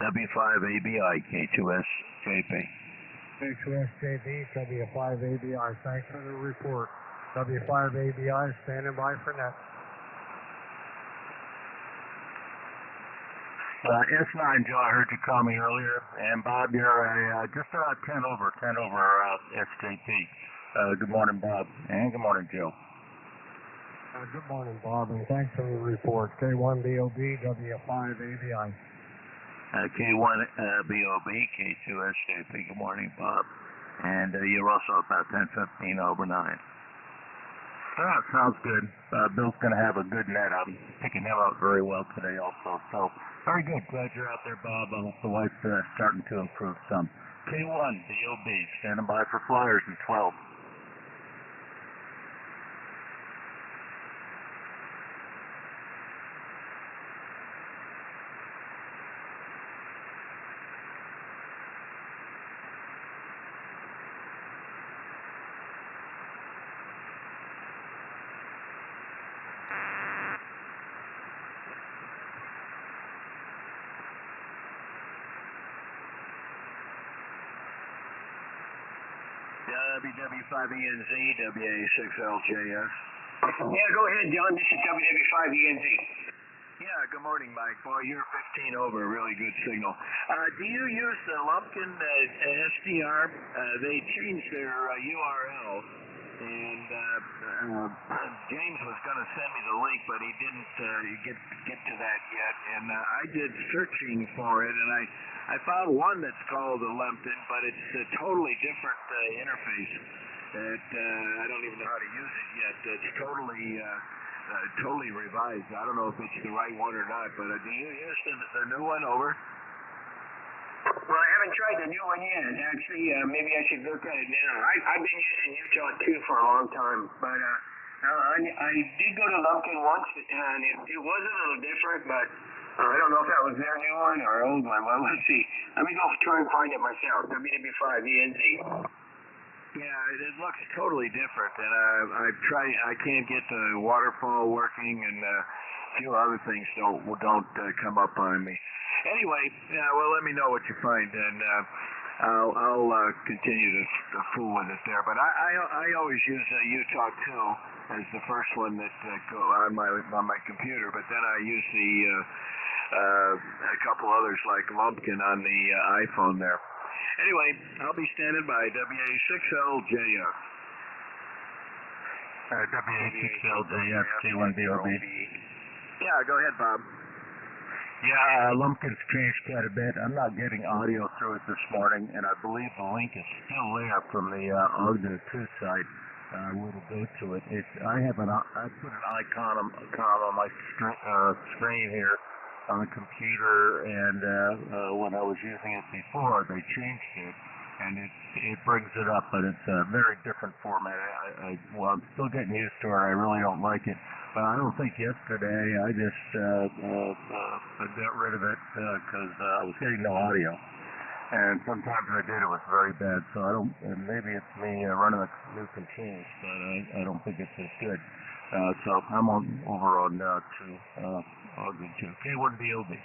W5ABI, K2SJP. K2SJB, W5ABI. Thanks for the report. W5ABI standing by for next. S9, Joe, I heard you call me earlier. And Bob, you're just about 10 over SJP. Good morning, Bob. And good morning, Joe. Good morning, Bob, and thanks for the report. K1BOB, W5ABI. K1BOB, K2SJP. Good morning, Bob. And you're also about 10:15 over 9. Sounds good. Bill's going to have a good net. I'm picking him up very well today also. So, very good. Glad you're out there, Bob. I hope the wife's starting to improve some. K1BOB, standing by for flyers in 12. WW5ENZ, WA6LJS. Yeah, go ahead, John. This is WW5ENZ. Yeah, good morning, Mike. Boy, you're 15 over. Really good signal. Do you use the Lumpkin SDR? They changed their URL, and James was going to send me the link, but he didn't get to that yet. And I did searching for it, and I found one that's called the Lumpkin, but it's a totally different interface. That I don't even know how to use it yet. It's totally revised. I don't know if it's the right one or not, but do you use the new one over? Well, I haven't tried the new one yet. Actually, maybe I should look at it now. I've been using Utah 2 for a long time, but I did go to Lumpkin once, and it was a little different, but I don't know if that was their new one or old one. Well, let's see. Let me go try and find it myself. WW5ENZ. Yeah, it looks totally different, and I've tried. I can't get the waterfall working, and a few other things don't come up on me. Anyway, well, let me know what you find, and I'll continue to fool with it there. But I always use Utah 2 as the first one that go on my computer, but then I use a couple others like Lumpkin on the iPhone there. Anyway, I'll be standing by WA6LJF. WA6LJF, K1BOB. Yeah, go ahead, Bob. Yeah, Lumpkin's changed quite a bit. I'm not getting audio through it this morning, and I believe the link is still there from the Ogden 2 site. Where to go to it. I put an icon on my screen here on the computer, and when I was using it before, they changed it, and it brings it up, but it's a very different format. Well, I'm still getting used to it. I really don't like it, but I don't think yesterday I just got rid of it because I was getting no audio, and sometimes I did. It was very bad, so I don't. And maybe it's me running a new continuous, but I don't think it's as good. So I'm over on Ogden 2. K1BOB.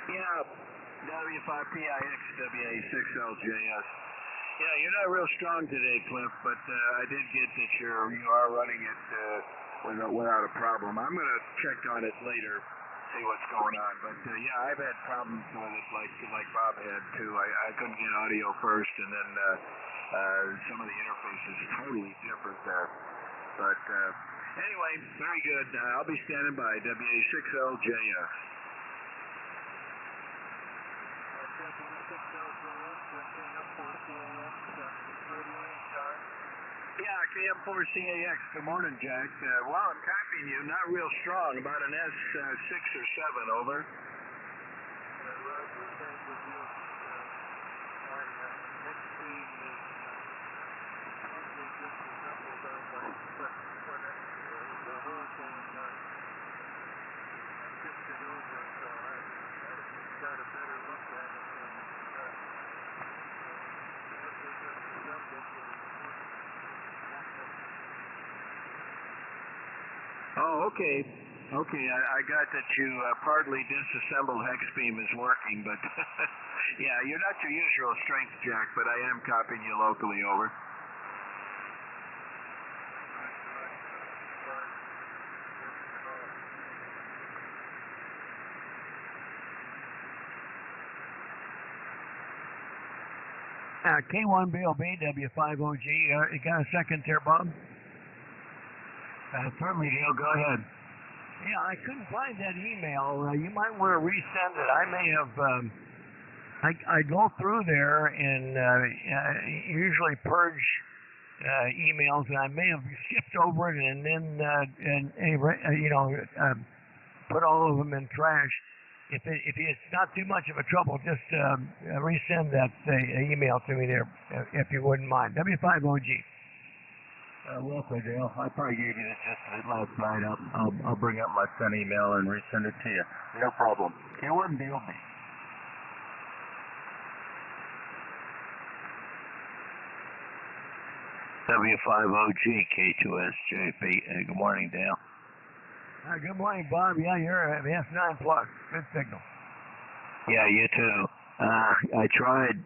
Yeah, W5PIX, WA6LJS. Yeah, you're not real strong today, Cliff, but I did get that you are running it without a problem. I'm going to check on it later, see what's going on. But yeah, I've had problems with it like Bob had too. I couldn't get audio first, and then some of the interface is totally different there. But anyway, very good. I'll be standing by WA6LJS. Yeah, KM4CAX. Good morning, Jack. Well, I'm copying you. Not real strong. About an S6 or 7, over. Oh, okay. Okay, I got that you partly disassembled hex beam is working, but yeah, you're not your usual strength, Jack, but I am copying you locally, over. K1BOB, W5OG, you got a second there, Bob? Certainly, Neil, go ahead. Yeah, I couldn't find that email. You might want to resend it. I may have, I go through there and usually purge emails, and I may have skipped over it and then, put all of them in trash. If it's not too much of a trouble, just resend that email to me there, if you wouldn't mind. W5OG. Well, Dale, I probably gave you the gist of it last night. I'll bring up my sent email and resend it to you. No problem. K1BOB. W5OG, K2SJP. Good morning, Dale. Good morning, Bob. Yeah, you're at S9 plus. Good signal. Yeah, you too. I tried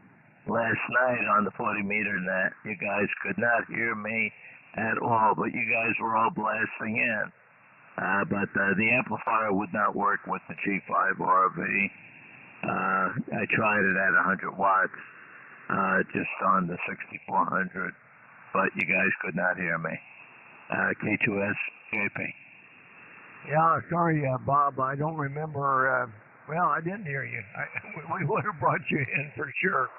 last night on the 40 meter net. You guys could not hear me at all, but you guys were all blasting in. But the amplifier would not work with the G5 RV. I tried it at 100 watts, just on the 6400, but you guys could not hear me. K2S JP. Yeah, sorry, Bob, I don't remember. Well, I didn't hear you. We would have brought you in for sure,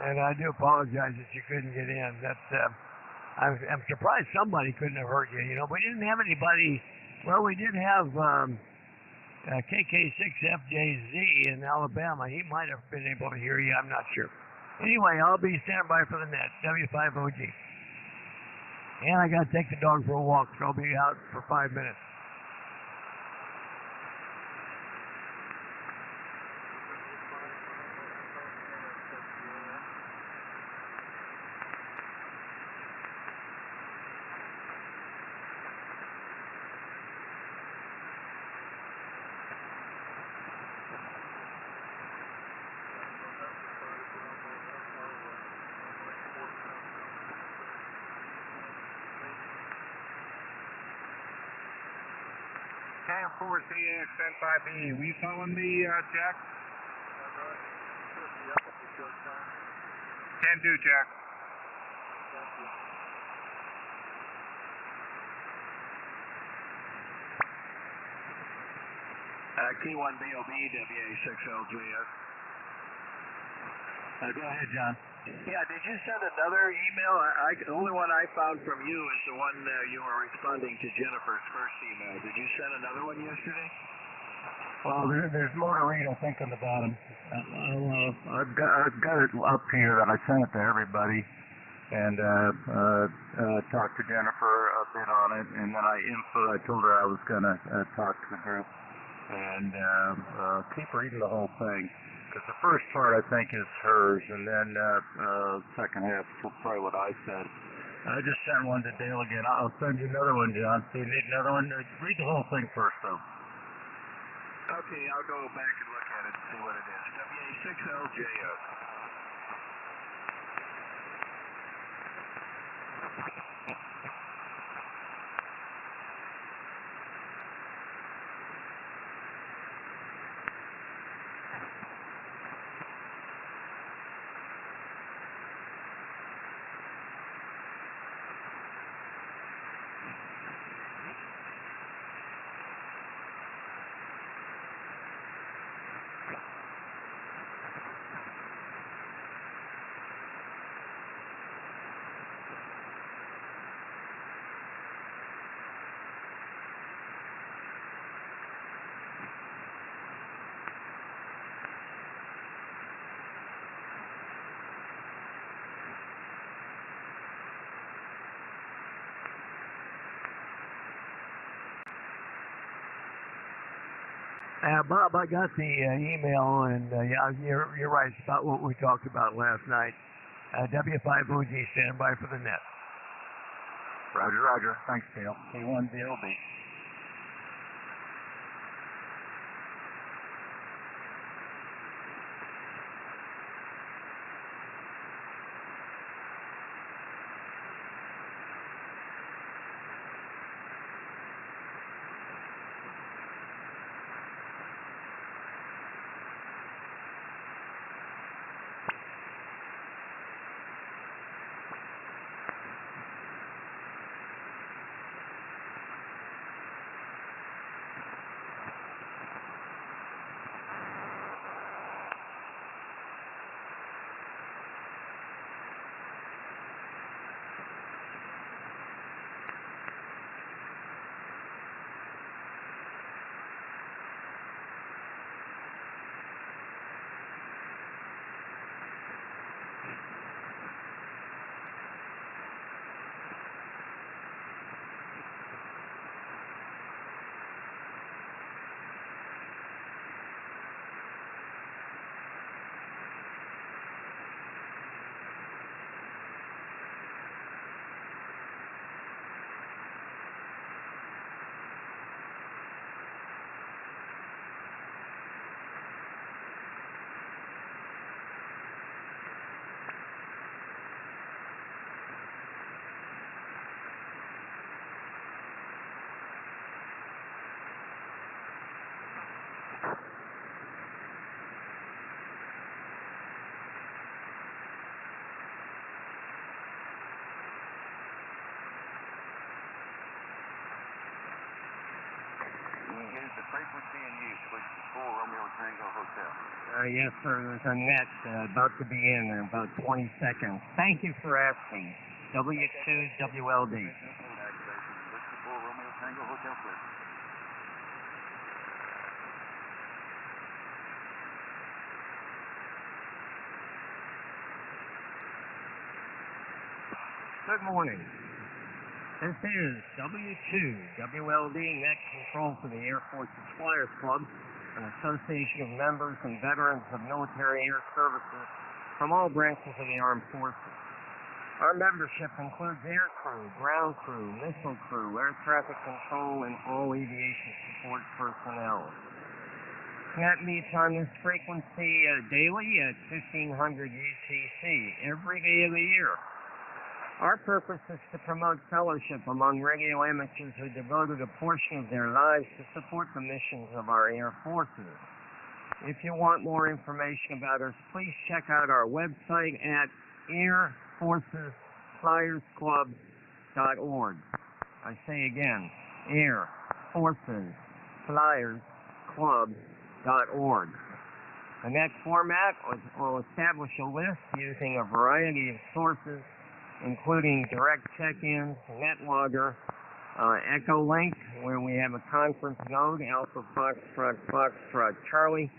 and I do apologize that you couldn't get in. That's I'm surprised somebody couldn't have heard you. You know, we didn't have anybody. Well, we did have KK6FJZ in Alabama. He might have been able to hear you. I'm not sure. Anyway, I'll be standing by for the net. W5OG. And I got to take the dog for a walk, so I'll be out for 5 minutes. K4CAX N5B. Will you following me, Jack? Can do, Jack. K1BOB, WA6LJS. Go ahead, John. Yeah, did you send another email? The only one I found from you is the one you were responding to Jennifer's first email. Did you send another one yesterday? Well, there's more to read, I think, on the bottom. I've got it up here that I sent it to everybody, and talked to Jennifer a bit on it, and then I told her I was going to talk to the group, and keep reading the whole thing. Because the first part, I think, is hers, and then second half is probably what I said. I just sent one to Dale again. I'll send you another one, John. So you need another one? Read the whole thing first, though. Okay, I'll go back and look at it and see what it is. WA6LJS. Bob, I got the email, and yeah, you're right. It's about what we talked about last night. W5OG, stand by for the net. Roger, roger. Thanks, Dale. K4YDB. Frequency in use, which is 4 Romeo Tango Hotel. Yes, sir. There's a net about to be in about 20 seconds. Thank you for asking. W2WLD. Which is 4 Romeo Tango Hotel, please. Good morning. This is W2WLD Net Control for the Air Force's Flyers Club, an association of members and veterans of military air services from all branches of the armed forces. Our membership includes air crew, ground crew, missile crew, air traffic control, and all aviation support personnel. Net meets on this frequency daily at 1500 UTC every day of the year. Our purpose is to promote fellowship among radio amateurs who devoted a portion of their lives to support the missions of our air forces. If you want more information about us, please check out our website at airforcesflyersclub.org. I say again, airforcesflyersclub.org. The net format will establish a list using a variety of sources, including direct check-ins, NetLogger, Echo Link, where we have a conference node, Alpha Foxtrot Foxtrot Charlie,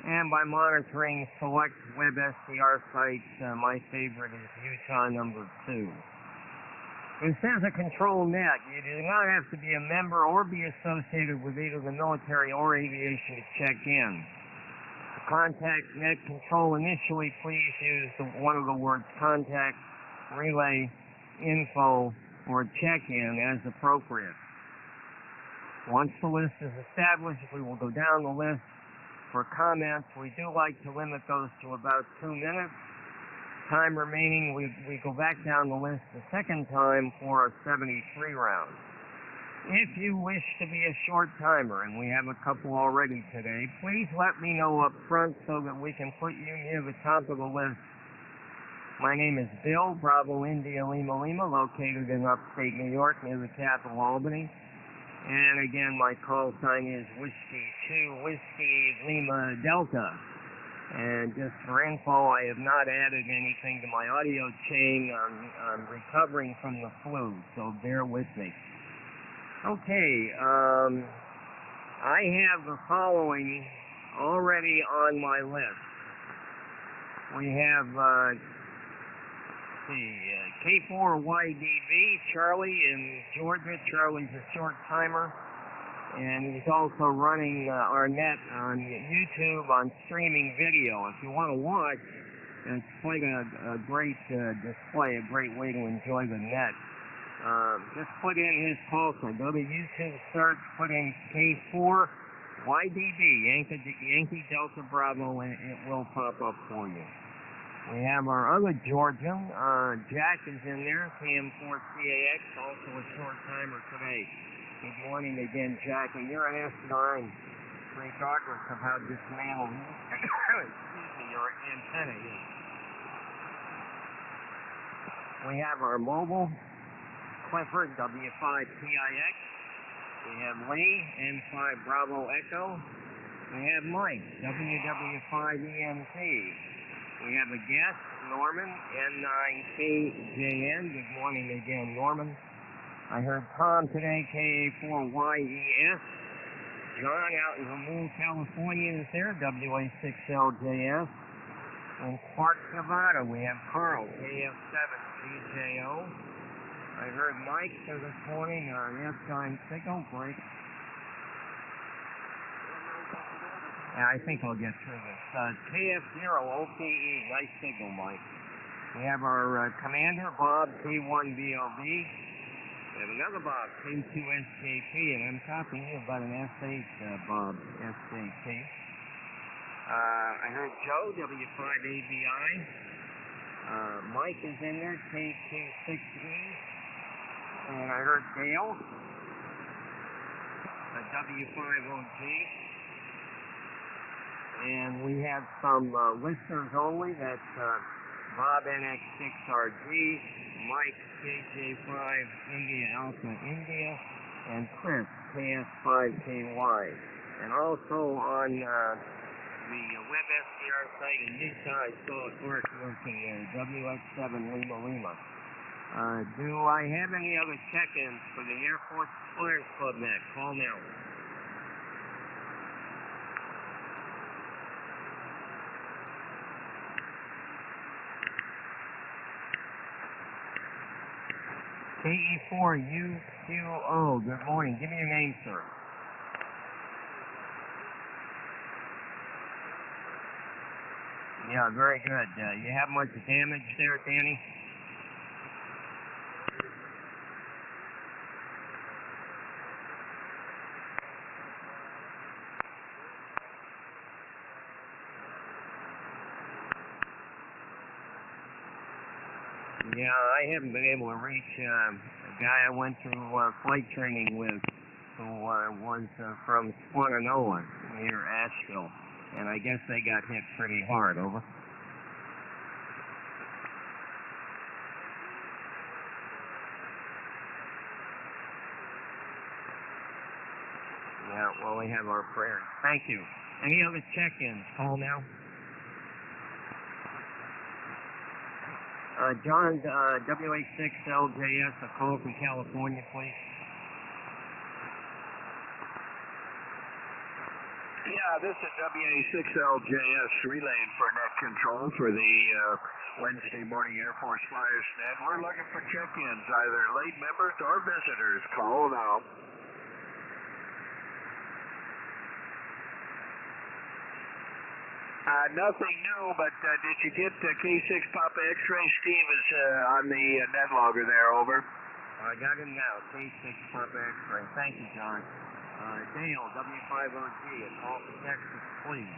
and by monitoring select web SDR sites. My favorite is Utah number 2. This is a control net. You do not have to be a member or be associated with either the military or aviation to check in. To contact net control initially, please use one of the words contact, relay, info, or check-in as appropriate. Once the list is established, we will go down the list for comments. We do like to limit those to about 2 minutes. Time remaining, we go back down the list the second time for a 73 round. If you wish to be a short timer, and we have a couple already today, please let me know up front so that we can put you near the top of the list. My name is Bill, Bravo India Lima Lima, located in upstate New York near the capital, Albany. And again, my call sign is Whiskey 2 Whiskey Lima Delta. And just for info, I have not added anything to my audio chain. I'm recovering from the flu, so bear with me. Okay, I have the following already on my list. We have K4YDB, Charlie in Georgia. Charlie's a short timer. And he's also running our net on YouTube on streaming video. If you want to watch, it's quite a great display, a great way to enjoy the net. Just put in his call sign. Go to YouTube search, put in K4YDB, Yankee Delta Bravo, and it will pop up for you. We have our other Georgian. Jack is in there, KM4CAX, also a short timer today. Good morning again, Jack. And you're an S9, regardless of how dismantled your antenna is. We have our mobile, Clifford W5PIX. We have Lee, N5 Bravo Echo. We have Mike, WW5EMT. We have a guest, Norman, N9KJN. Good morning again, Norman. I heard Tom today, K4YES. John out in Vermont, California is there, WA6LJS. In Clark, Nevada, we have Carl, KF7GJO. I heard Mike this morning on S9 signal break. Yeah, I think I'll get through this. KF0OPE, nice signal, Mike. We have our commander, Bob, K1BOB. We have another Bob, K2SJP, and I'm talking to you about an S8, Bob, SJP. I heard Joe, W5ABI. Mike is in there, K26E. And I heard Dale, W5OG. And we have some listeners only. That's Bob NX6RG, Mike KJ5 India Alpha India, and Chris KS5KY. And also on the web SDR site in Utah, I saw it working there, WX7 Lima Lima. Do I have any other check-ins for the Air Force Flyers Club net? Call now. KE4UQO, good morning. Give me your name, sir. Yeah, very good. You have much damage there, Danny? Yeah, I haven't been able to reach a guy I went through flight training with who was from Squananoa near Asheville, and I guess they got hit pretty hard, over. Yeah, well, we have our prayers. Thank you. Any other check-ins? Call now. John, WA6LJS, a call from California, please. Yeah, this is WA6LJS relaying for net control for the Wednesday morning Air Force Flyers net. We're looking for check-ins, either late members or visitors. Call now. Nothing new, but did you get K6 Papa X-ray? Steve is on the net logger there, over. I got him now, K6 Papa X-ray. Thank you, John. Dale, W5OG, a call from Texas, please.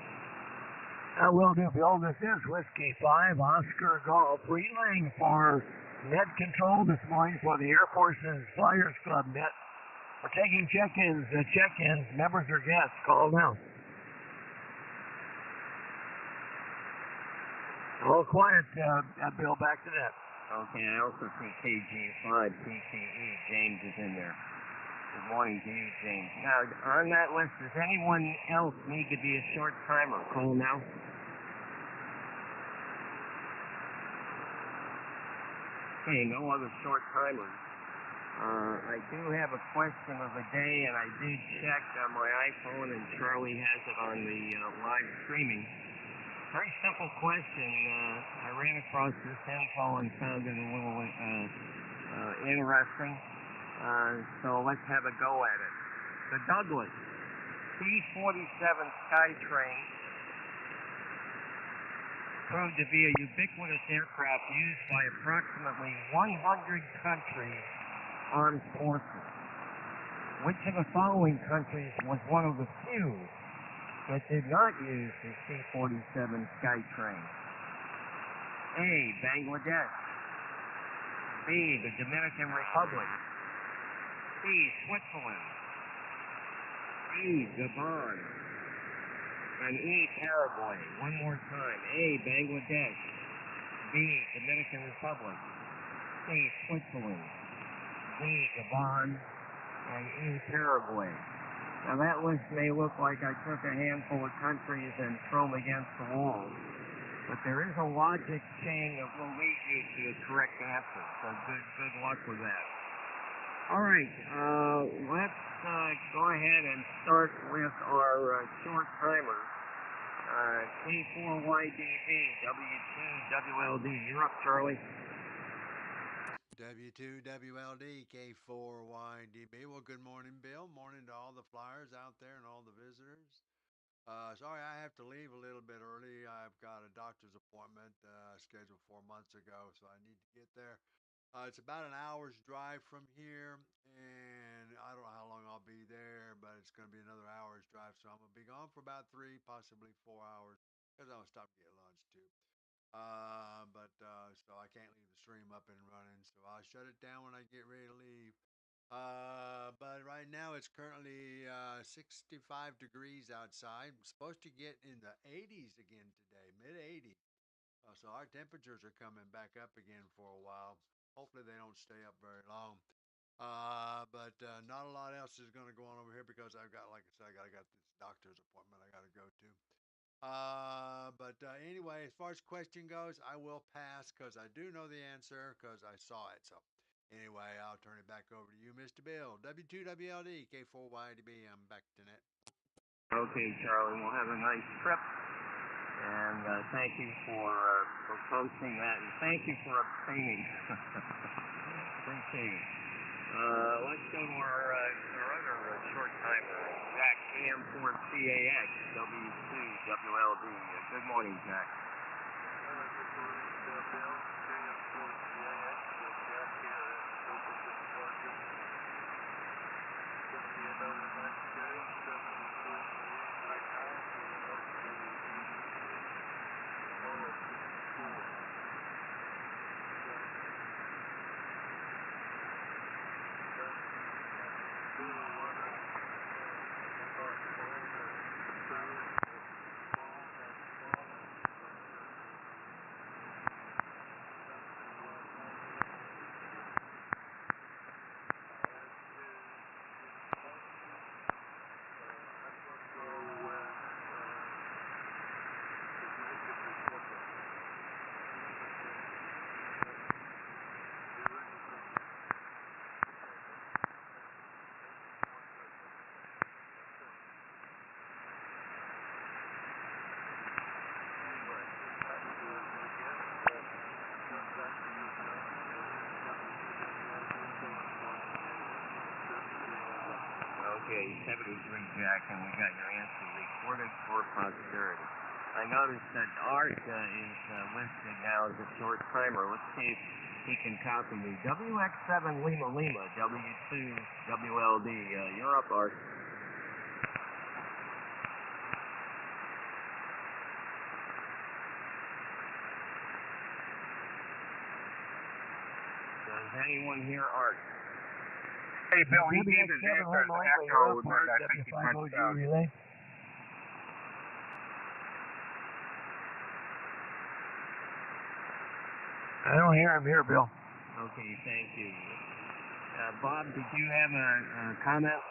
Will do, Bill. This is Whiskey 5, Oscar Golf, relaying for net control this morning for the Air Force's Flyers Club net. We're taking check-ins, members or guests. Call now. All quiet, Bill, back to that. Okay, I also see KG5, PCE, James is in there. Good morning to you, James. Now, on that list, does anyone else need to be a short timer? Call now. Okay, no other short timers. I do have a question of the day, and I did check on my iPhone, and Charlie has it on the live streaming. Very simple question. I ran across this info and found it a little interesting. So let's have a go at it. The Douglas C-47 Skytrain proved to be a ubiquitous aircraft used by approximately 100 countries' armed forces. Which of the following countries was one of the few that did not use the C-47 Skytrain? A. Bangladesh. B. The Dominican Republic. C. Switzerland. D. Gabon. And E. Paraguay. One more time. A. Bangladesh. B. Dominican Republic. C. Switzerland. D. Gabon. And E. Paraguay. Now that list may look like I took a handful of countries and threw them against the wall, but there is a logic chain that will lead you to the correct answer. So good luck with that. All right, let's go ahead and start with our short timer. K4YDB, W2WLD. You're up, Charlie. W2WLD, K4YDB. Well, good morning, Bill. Morning to all the flyers out there and all the visitors. Sorry I have to leave a little bit early. I've got a doctor's appointment scheduled 4 months ago, so I need to get there. It's about an hour's drive from here, and I don't know how long I'll be there, but it's going to be another hour's drive, so I'm going to be gone for about 3, possibly 4 hours, because I'll stop and get lunch too. So I can't leave the stream up and running, so I'll shut it down when I get ready to leave. But right now it's currently 65 degrees outside. I'm supposed to get in the 80s again today, mid 80s. So our temperatures are coming back up again for a while. Hopefully they don't stay up very long. But not a lot else is going to go on over here because I've got, like I said, I got this doctor's appointment I got to go to. Anyway, as far as question goes, I will pass because I do know the answer because I saw it. So anyway, I'll turn it back over to you, Mr. Bill. W2WLD, K4YDB. I'm back to net. Okay, Charlie. We'll have a nice trip. And thank you for posting that. And thank you for abstaining. Appreciate it. Let's go to our other short timer, Jack AM4CAX, W2WLD. Good morning, Jack. Good morning, Bill. AM4CAX, Jack here at Open Market. Going to be another nice day, 74 right now. Okay, 73, Jack, and we got your answer recorded for posterity. I noticed that Art is listed now as a short timer. Let's see if he can copy me. WX7 Lima Lima, W2WLD. You're up, Art. Does anyone hear Art? Hey, Bill, he gave his answer as an echo, but I think he punched out. Relay. I don't hear him here, Bill. Okay, thank you. Bob, did you have a comment?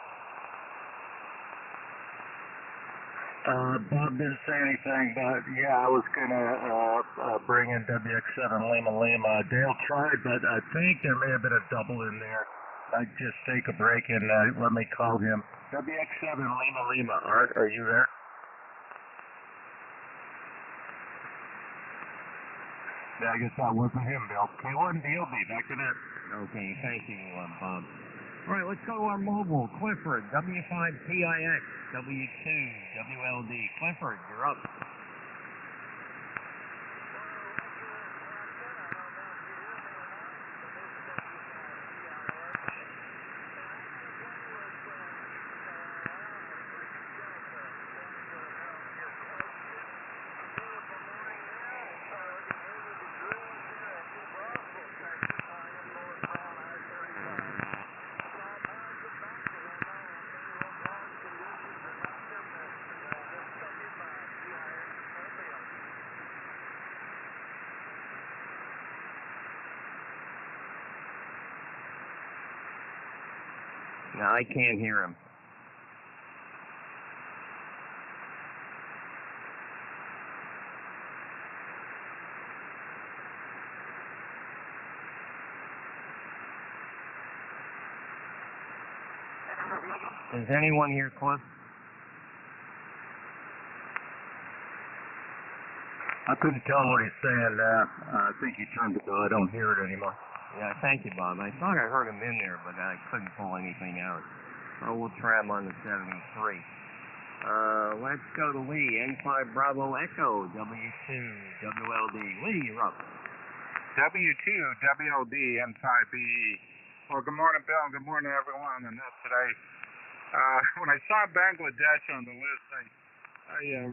Bob didn't say anything, but yeah, I was gonna bring in WX7 Lima Lima. Dale tried, but I think there may have been a double in there. I'd just take a break and let me call him. WX7 Lima Lima. Art, are you there? Yeah, I guess that wasn't him, Bill. K1DB, back to net. Okay, thank you, Bob. All right, let's go to our mobile. Clifford, W5PIX, W2WLD. Clifford, you're up. No, I can't hear him. Is anyone here, Cliff? I couldn't tell what he's saying. I think he turned it though. I don't hear it anymore. Yeah, thank you, Bob. I thought I heard him in there, but I couldn't pull anything out. So we'll try him on the 73. Let's go to Lee, N5 Bravo Echo, W2WLD. Lee, you're up. W2WLD N5BE. Well, good morning, Bill, and good morning, everyone. And today, when I saw Bangladesh on the list, I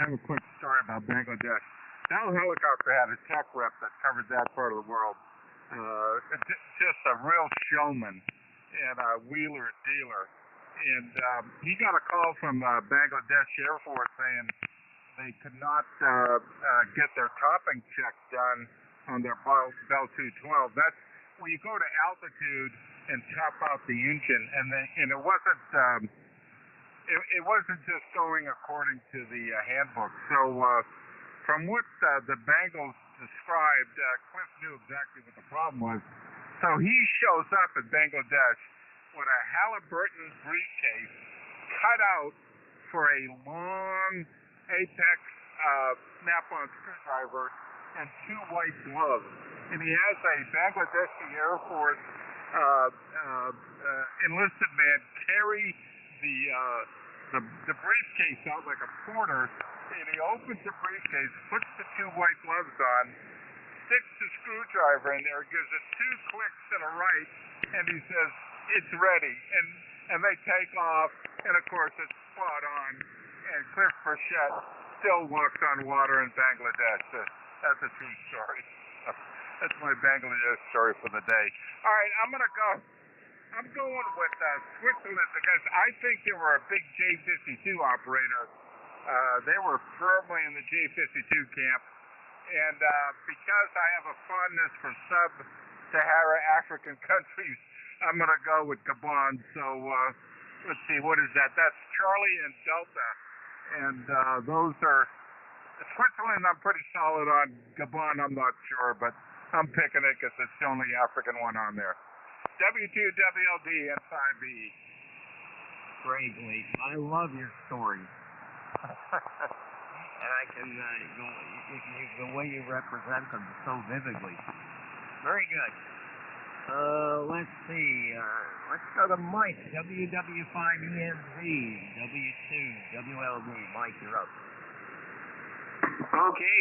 have a quick story about Bangladesh. That helicopter had a tech rep that covered that part of the world. Just a real showman and a wheeler dealer. And he got a call from Bangladesh Air Force saying they could not get their topping check done on their Bell 212. That's when you go to altitude and top out the engine, and it wasn't it wasn't just going according to the handbook. So from what the Bengals described, Cliff knew exactly what the problem was. So he shows up in Bangladesh with a Halliburton briefcase cut out for a long Apex snap-on screwdriver and 2 white gloves. And he has a Bangladeshi Air Force enlisted man carry the briefcase out like a porter. And he opens the briefcase, puts the 2 white gloves on, sticks the screwdriver in there, gives it 2 clicks to the right, and he says, "It's ready." And they take off, and of course it's spot on. And Cliff Burchett still walks on water in Bangladesh. That's a true story. That's my Bangladesh story for the day. All right, I'm going with Switzerland because I think they were a big J-52 operator. They were firmly in the J-52 camp. And because I have a fondness for sub-Sahara African countries, I'm going to go with Gabon. So let's see, what is that? That's Charlie and Delta. And those are Switzerland, I'm pretty solid on. Gabon, I'm not sure, but I'm picking it because it's the only African one on there. W2WLD N5B. Great, Lee. I love your stories. And I can, the way you represent them so vividly. Very good. Let's see. Let's go to Mike, WW5ENZ, W2WLD. Mike, you're up. Okay,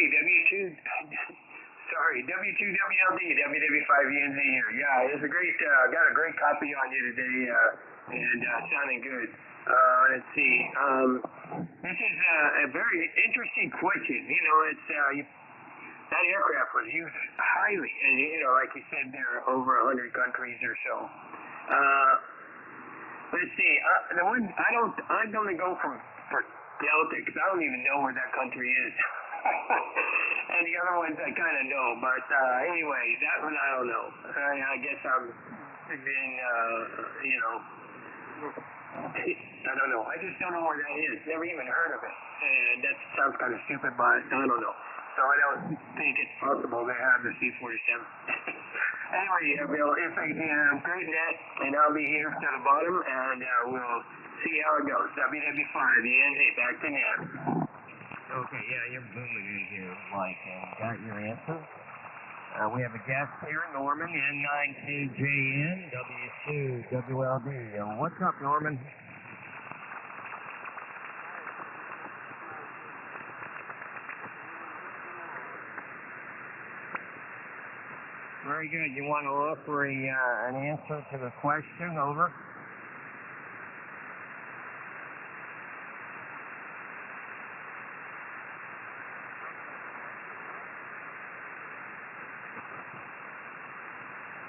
W2WLD, WW5ENZ here. Yeah, it's a great, got a great copy on you today, and sounding good. Let's see. This is a very interesting question. You know, it's that aircraft was used highly, and you know, like you said, there are over 100 countries or so. Let's see. The one I'm going to go for Delta because I don't even know where that country is. And the other ones I kind of know, but anyway, that one I don't know. I guess I'm being, you know, I don't know. I just don't know where that is. Never even heard of it. And that sounds kind of stupid, but I don't know. So I don't think it's possible they have the C-47. Anyway, Bill, if I can great net, and I'll be here to the bottom, and we'll see how it goes. WW5, the NZ, back to net. Okay, yeah, you're booming in here, Mike. Got your answer? We have a guest here, Norman, N9KJN, W2WLD. What's up, Norman? Very good. You want to offer an answer to the question? Over.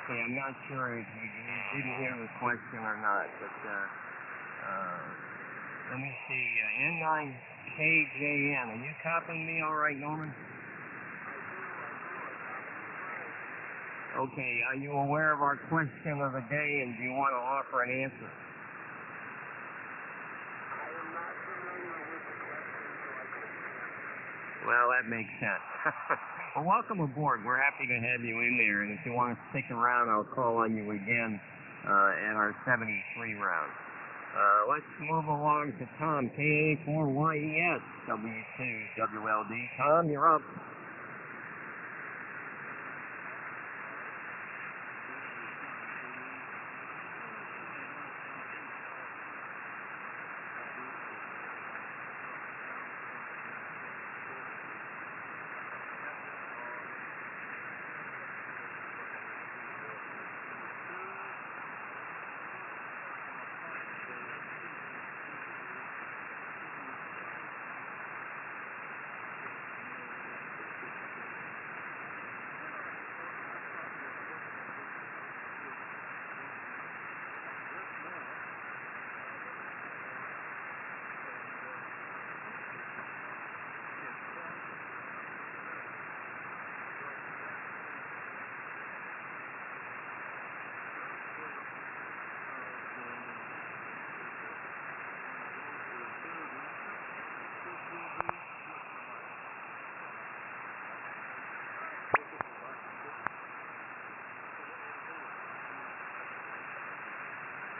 Okay, I'm not sure if you didn't hear the question or not, but let me see. N9KJN. Are you copying me all right, Norman? Okay, are you aware of our question of the day, and do you want to offer an answer? I am not familiar with the question, so I couldn't. Well, that makes sense. Well, welcome aboard. We're happy to have you in there, and if you want to stick around, I'll call on you again at our 73 round. Let's move along to Tom, K4YDB, W2WLD. Tom, you're up.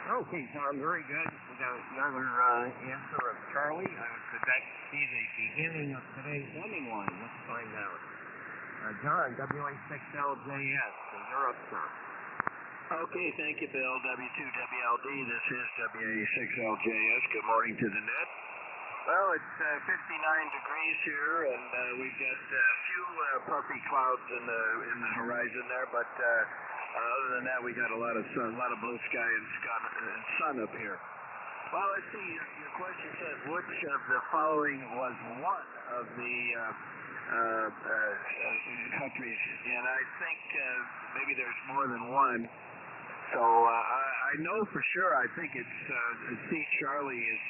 Okay, Tom, very good. We got another answer of Charlie. Could that be the beginning of today's running line? Let's find out. John, WA6LJS, so you're up, sir. Okay, thank you, Bill. W2WLD, this is WA6LJS. Good morning to the net. Well, it's 59 degrees here, and we've got a few puffy clouds in the horizon there, but other than that, we got a lot of sun, a lot of blue sky and sun up here. Well, let's see. Your question says, which of the following was one of the countries? And I think maybe there's more than one. So I know for sure. I think it's C. Charlie is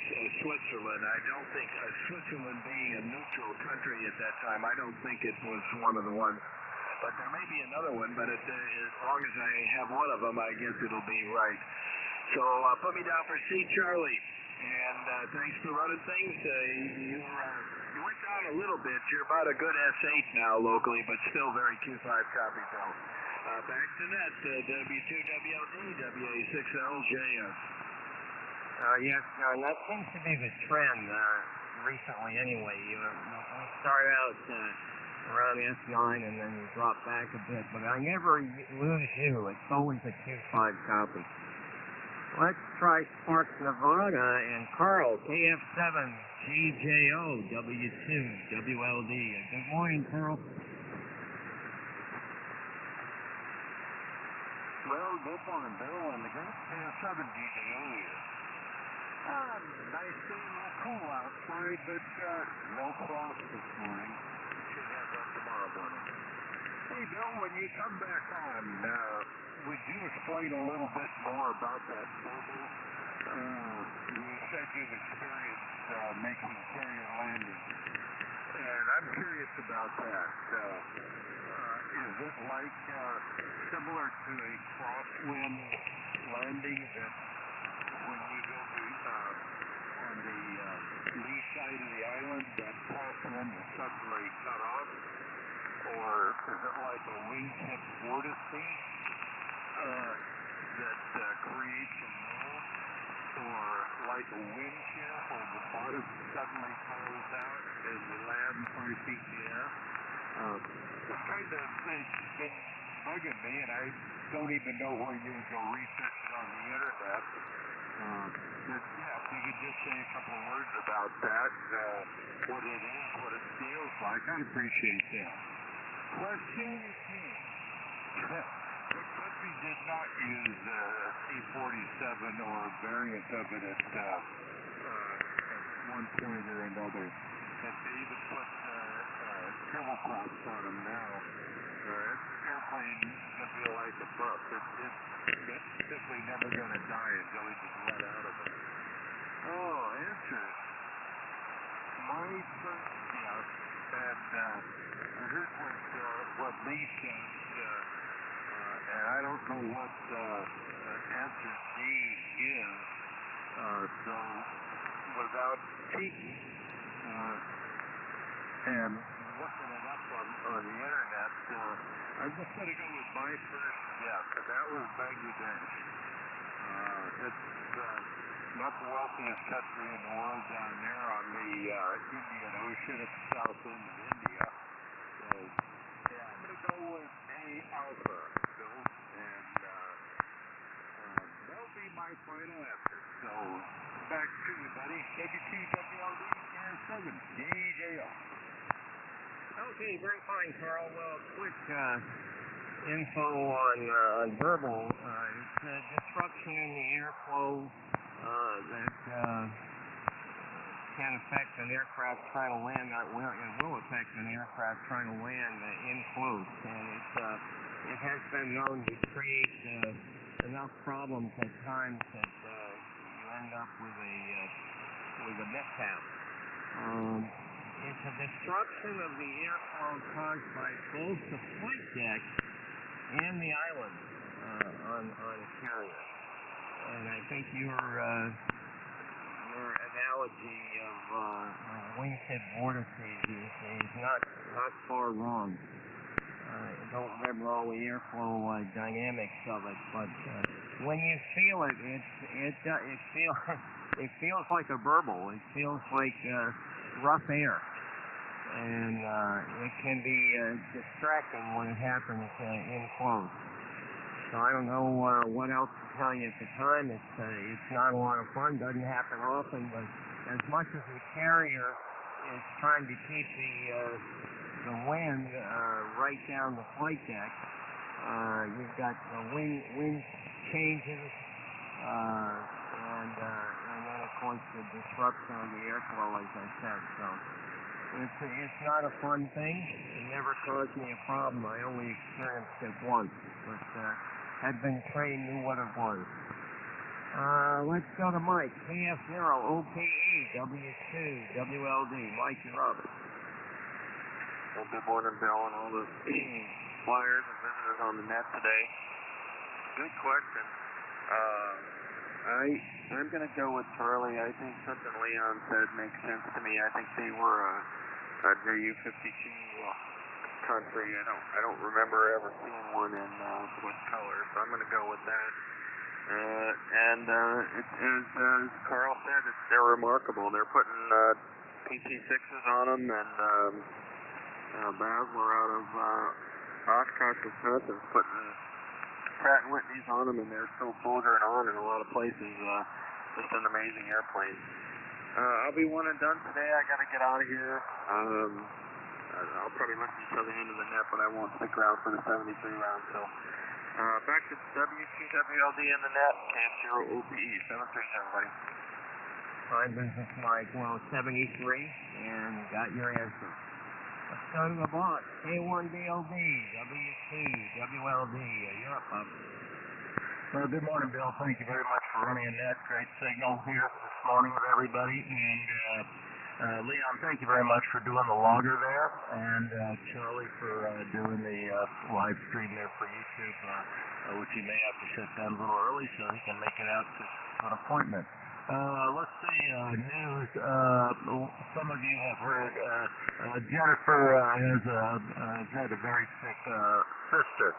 Switzerland. I don't think Switzerland being a neutral country at that time, I don't think it was one of the ones. But there may be another one, but as long as I have one of them, I guess it'll be right. So put me down for C. Charlie. And thanks for running things. You went down a little bit. You're about a good S8 now locally, but still very Q5 copy, Bill. Back to net, W2WLD, WA6LJS. Yes, John, that seems to be the trend recently anyway. You start out around S9 and then you drop back a bit, but I never lose you. It's always a Q5 copy. Let's try Sparks, Nevada, and Carl, KF7GJO, W2WLD. Good morning, Carl. Well, good morning, Bill, and the great KF7GJO here. Nice day, a little cool outside, but no frost this morning. Should have that tomorrow morning. Hey, Bill, when you come back on, would you explain a little bit more about that mobile? You said you've experienced making carrier landings, and I'm curious about that. Is it like similar to a crosswind landing that when you go on the lee side of the island, that crosswind is suddenly cut off? Or is it like a wingtip vortice that creates a move? Or like a wind chill where the bottom suddenly falls out as you land 5 feet in the air? This kind of thing's been bugging me, and I don't even know where you would go research it on the internet. But yeah, if you could just say a couple of words about that, what it is, what it feels like, I'd appreciate that. Question 2. The country did not use C-47 or a variant of it at one point or another. But they even put turboprops on them now. This airplane going to be like a buff. It's simply never going to die until he gets let out of it. Oh, interesting. My first guess, and I heard what Lee said, and I don't know what answer D is, so without peeking and looking it up on the internet, I'm just going to go with my first guess, and that was Bangladesh. It's not the wealthiest country in the world down there on the Indian Ocean at the south end of India. So, yeah, I'm going to go with A Alpha, Bill, and that'll be my final answer. So, back to you, buddy. KBTWLD, K7, DJR. Okay, very fine, Carl. Well, quick info on verbal. It's a disruption in the airflow that can affect an aircraft trying to land. It will affect an aircraft trying to land in close, and it has been known to create enough problems at times that you end up with a mishap. It's a disruption of the airflow caused by both the flight deck and the island on a carrier. And I think your analogy of wingtip vortices is not far wrong. I don't remember all the airflow dynamics of it, but when you feel it, it feels like a burble. It feels like rough air, and it can be distracting when it happens in close. So I don't know what else to tell you at the time. It's not a lot of fun. Doesn't happen often, but as much as the carrier is trying to keep the wind right down the flight deck, you've got the wind changes, and then of course the disruption of the airflow, as I said. So it's not a fun thing. It never caused me a problem. I only experienced it once, but had been trained, knew what it was. Let's go to Mike. KF0 OPE W2 WLD. Mike, you're up. Well, good morning, Bill, and all the flyers and visitors on the net today. Good question. I'm going to go with Charlie. I think something Leon said makes sense to me. I think they were a JU-52 country. I don't remember ever seeing one in Swiss color, so I'm going to go with that. As Carl said, they're remarkable. They're putting PT6s on them, and Basler out of Oshkosh, Wisconsin, putting Pratt & Whitneys on them, and they're still soldiering on in a lot of places. Just an amazing airplane. I'll be one and done today. I got to get out of here. I'll probably listen until the end of the net, but I won't stick around for the 73 round. So back to W2WLD in the net, KF0 OPE 73, everybody. Fine business, Mike. Well, 73, and got your answer. Let's go to the box. K4YDB W2 WLD. You're up, Bob. Well, good morning, Bill. Thank you very much for running a net. Great signal here this morning with everybody. And Leon, thank you very much for doing the logger there, and Charlie for doing the live stream there for YouTube, which he may have to shut down a little early so he can make it out to an appointment. Let's see, news. Some of you have heard Jennifer has had a very sick sister,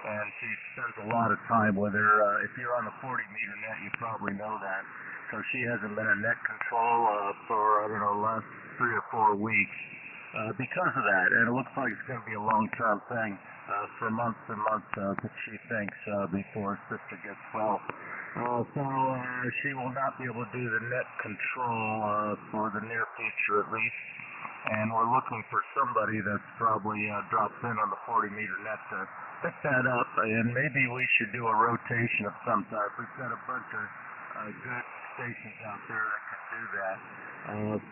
and she spends a lot of time with her. If you're on the 40-meter net, you probably know that. So she hasn't been in net control for, I don't know, the last 3 or 4 weeks. because of that. And it looks like it's going to be a long-term thing for months and months that she thinks before her sister gets well. So she will not be able to do the net control for the near future at least. And we're looking for somebody that's probably drops in on the 40-meter net to pick that up. And maybe we should do a rotation of some type. We've got a bunch of good stations out there that can do that.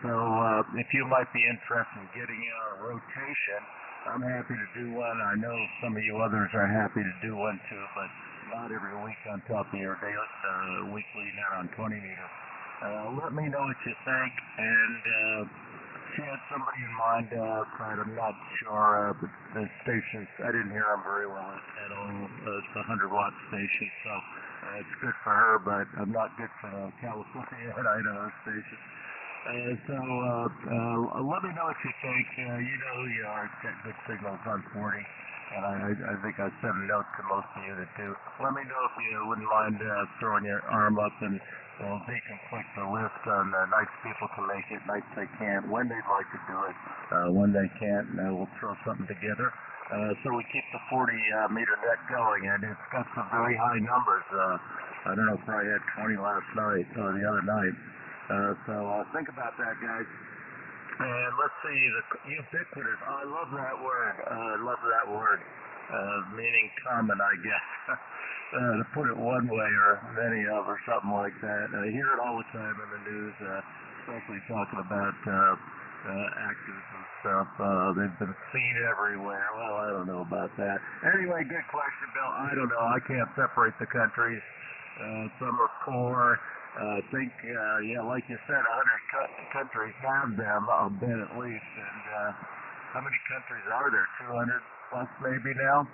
So if you might be interested in getting in on a rotation, I'm happy to do one. I know some of you others are happy to do one too, but not every week on top of your daily, weekly net on 20 meter. Let me know what you think, and she had somebody in mind outside. I'm not sure, but the stations, I didn't hear them very well at all. It's a 100-watt station, so it's good for her, but I'm not good for California and Idaho stations. So let me know what you think. You know who you are. It's got good signals on 40, and I think I sent a note to most of you that do. Let me know if you wouldn't mind throwing your arm up, and we'll deconflict the list on nights people can make it, nights they can't, when they'd like to do it, when they can't, and we'll throw something together. So we keep the 40-meter net going, and it's got some very high numbers. I don't know if I had 20 last night or the other night. So think about that, guys. And let's see, the ubiquitous. I love that word. I love that word, meaning common, I guess. To put it one way or many of or something like that. I hear it all the time in the news, especially talking about actors and stuff. They've been seen everywhere. Well, I don't know about that. Anyway, good question, Bill. I don't know. I can't separate the countries. Some are poor. I think, yeah, like you said, 100 countries have them, a bit at least. And how many countries are there? 200 plus maybe now?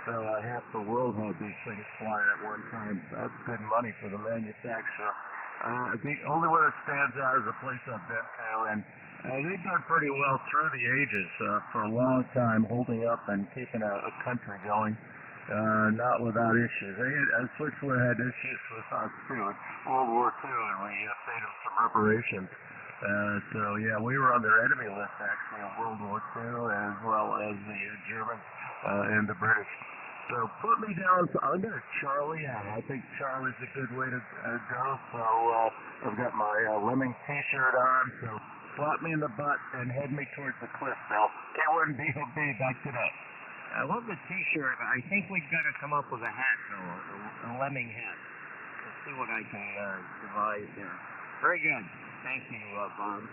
So half the world has these things flying at one time. That's good money for the manufacturer. The only one that stands out is a place I've been to, and they've done pretty well through the ages for a long time, holding up and keeping a country going. Not without issues. Switzerland had issues with us too in World War II, and we paid them some reparations. So yeah, we were on their enemy list actually in World War II, as well as the Germans and the British. So put me down. I'm going to Charlie. I think Charlie's a good way to go. So I've got my Lemming T-shirt on. So slap me in the butt and head me towards the cliff, Bill. K4YDB, back to that. I love the T-shirt. I think we've got to come up with a hat, though, a lemming hat. Let's see what I can devise here. Very good. Thank you, Bob.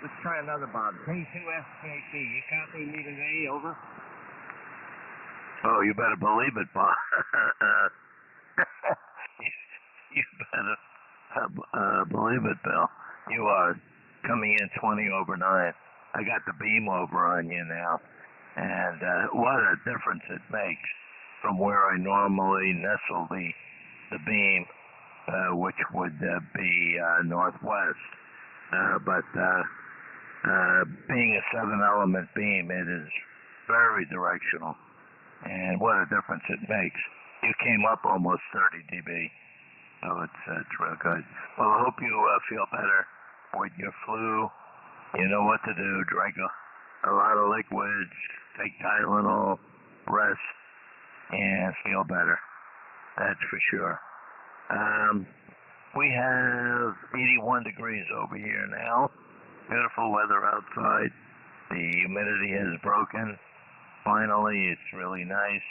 Let's try another Bob. K2SKT. You copy me today? Over. Oh, you better believe it, Bob. You better believe it, Bill. You are coming in 20 over 9. I got the beam over on you now. And what a difference it makes from where I normally nestle the beam, which would be northwest. But being a 7-element beam, it is very directional. And what a difference it makes. You came up almost 30 dB. So it's real good. Well, I hope you feel better with your flu. You know what to do. Drink a lot of liquids. Take Tylenol, rest, and feel better. That's for sure. We have 81 degrees over here now. Beautiful weather outside. The humidity has broken. Finally, it's really nice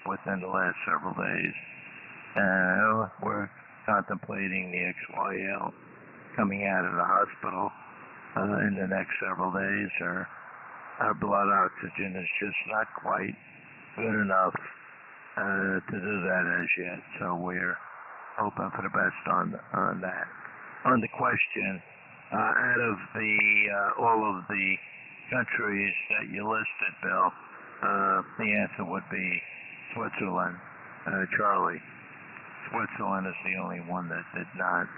within the last several days. We're contemplating the XYL coming out of the hospital in the next several days. Our blood oxygen is just not quite good enough to do that as yet. So we're hoping for the best on that. On the question, out of all of the countries that you listed, Bill, the answer would be Switzerland. Charlie, Switzerland is the only one that did not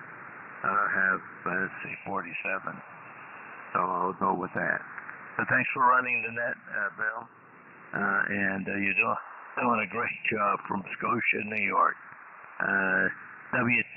have C-47. So I'll go with that. So thanks for running the net, Bill. And you're doing a great job from Scotia, New York. W2